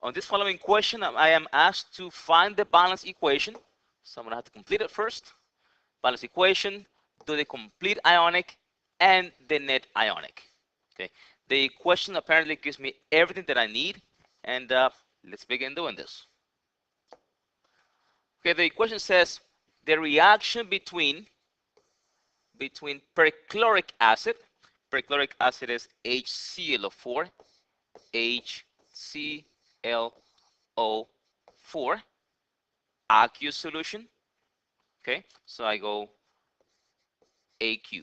On this following question, I am asked to find the balance equation. So I'm going to have to complete it first. Balance equation, do the complete ionic and the net ionic. Okay. The question apparently gives me everything that I need, and let's begin doing this. Okay, the equation says the reaction between perchloric acid. Perchloric acid is HClO4, HClO4, aqueous solution. Okay, so I go AQ.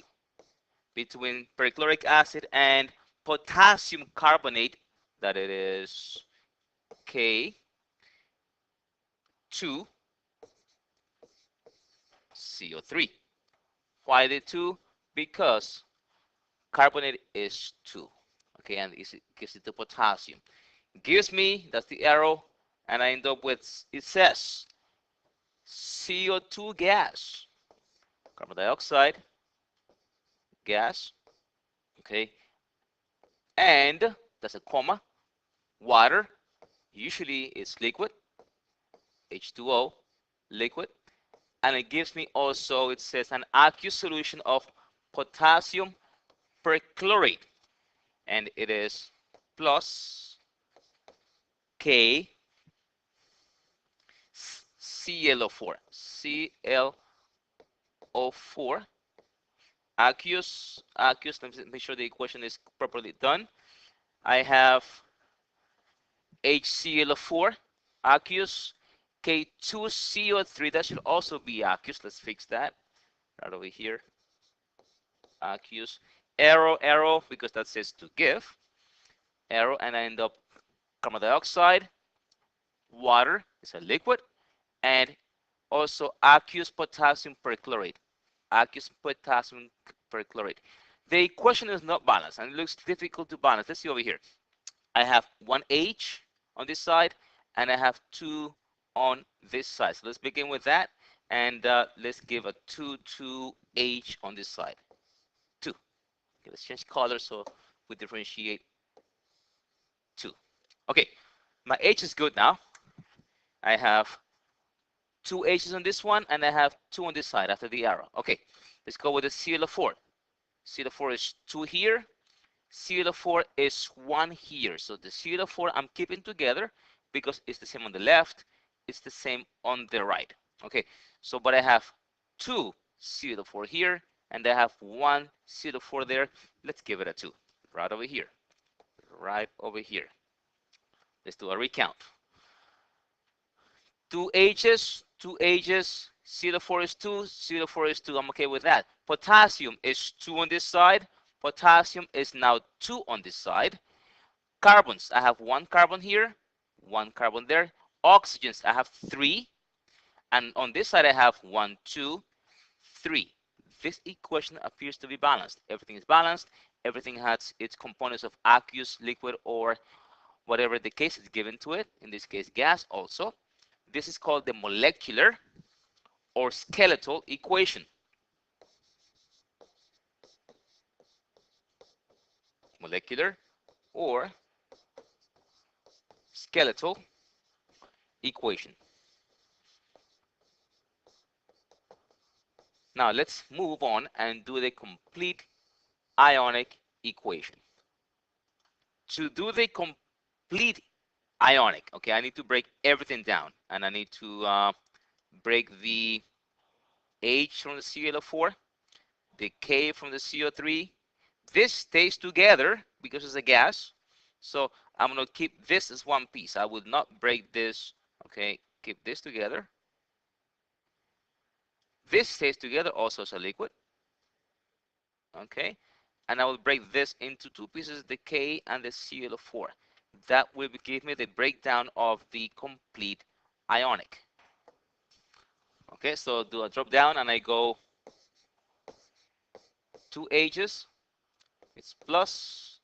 Between perchloric acid and potassium carbonate, that it is K2CO3. Why the 2? Because carbonate is 2. Okay, and it gives it the potassium. It gives me, that's the arrow, and I end up with, it says CO2 gas, carbon dioxide gas, okay, and that's a comma, water, usually it's liquid, H2O, liquid, and it gives me also, it says an aqueous solution of potassium perchlorate, and it is plus K ClO4, ClO4, aqueous, let me make sure the equation is properly done. I have HClO4, aqueous, K2CO3, that should also be aqueous. Let's fix that right over here. Aqueous, arrow, because that says to give, arrow, and I end up carbon dioxide, water is a liquid, and also aqueous potassium perchlorate. Aqueous potassium perchlorate. The equation is not balanced, and it looks difficult to balance. Let's see over here. I have one H on this side, and I have 2 on this side. So let's begin with that, and let's give a 2H on this side. 2. Okay, let's change color so we differentiate 2. Okay, my H is good now. I have 2 H's on this one, and I have 2 on this side after the arrow. Okay, let's go with the ClO4. ClO4 is 2 here. ClO4 is 1 here. So the ClO4 I'm keeping together because it's the same on the left, it's the same on the right. Okay, so but I have 2 ClO4 here, and I have 1 ClO4 there. Let's give it a 2 right over here. Right over here. Let's do a recount. 2 H's, ClO4 is 2, ClO4 is 2. I'm okay with that. Potassium is 2 on this side. Potassium is now 2 on this side. Carbons, I have 1 carbon here, 1 carbon there. Oxygens, I have 3. And on this side, I have 1, 2, 3. This equation appears to be balanced. Everything is balanced. Everything has its components of aqueous, liquid, or whatever the case is given to it. In this case, gas also. This is called the molecular or skeletal equation. Molecular or skeletal equation. Now let's move on and do the complete ionic equation. To do the complete ionic, okay, I need to break everything down, and I need to break the H from the ClO4, the K from the CO3. This stays together because it's a gas, so I'm going to keep this as one piece. I will not break this. Okay, keep this together. This stays together also as a liquid. Okay, and I will break this into 2 pieces, the K and the ClO4. That will give me the breakdown of the complete ionic. Okay, so do a drop down, and I go 2 H's. It's plus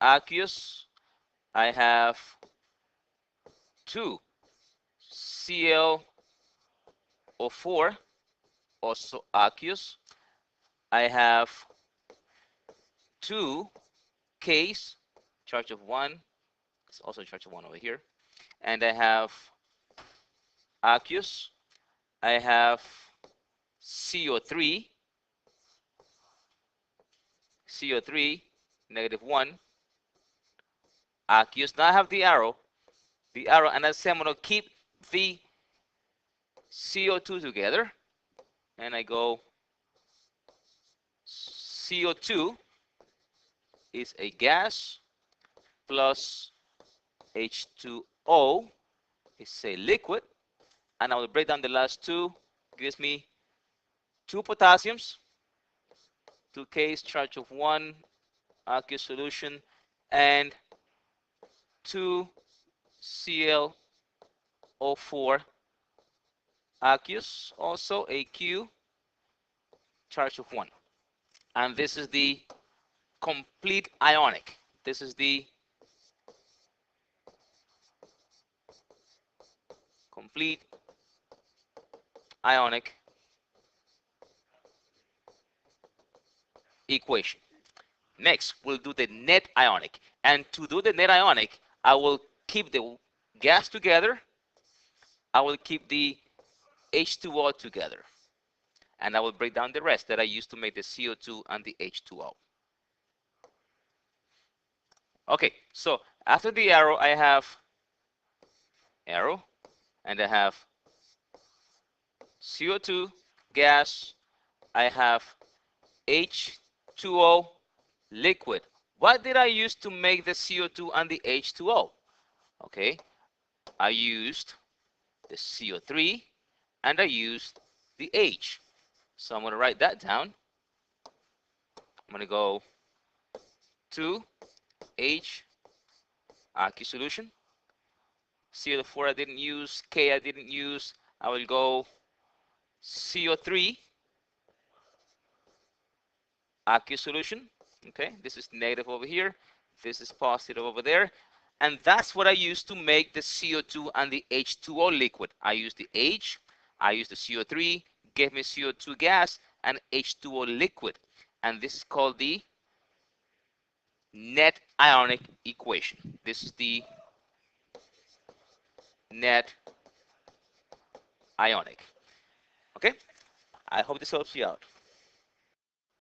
aqueous. I have 2 ClO4, also aqueous. I have 2 K's, charge of 1, It's also charge of 1 over here. And I have aqueous. I have CO3, CO3, -1, aqueous. Now I have the arrow, and I say I'm going to keep the CO2 together, and I go CO2 is a gas plus H2O is a liquid, and I will break down the last two. Gives me 2 potassiums, 2 Ks, charge of 1, aqueous solution, and 2 Cl O4 aqueous, also AQ, charge of 1. And this is the complete ionic. This is the complete ionic equation. Next, we'll do the net ionic. And to do the net ionic, I will keep the gas together. I will keep the H2O together. And I will break down the rest that I used to make the CO2 and the H2O. Okay, so after the arrow, I have arrow, and I have CO2 gas, I have H2O liquid. What did I use to make the CO2 and the H2O? Okay, I used the CO3 and I used the H. So I'm going to write that down. I'm going to go to H aqueous solution. CO4 I didn't use, K I didn't use. I will go CO3 aqueous solution. Okay, this is negative over here. This is positive over there. And that's what I use to make the CO2 and the H2O liquid. I use the H, I use the CO3, gave me CO2 gas and H2O liquid. And this is called the net ionic equation. This is the net ionic. Okay, I hope this helps you out.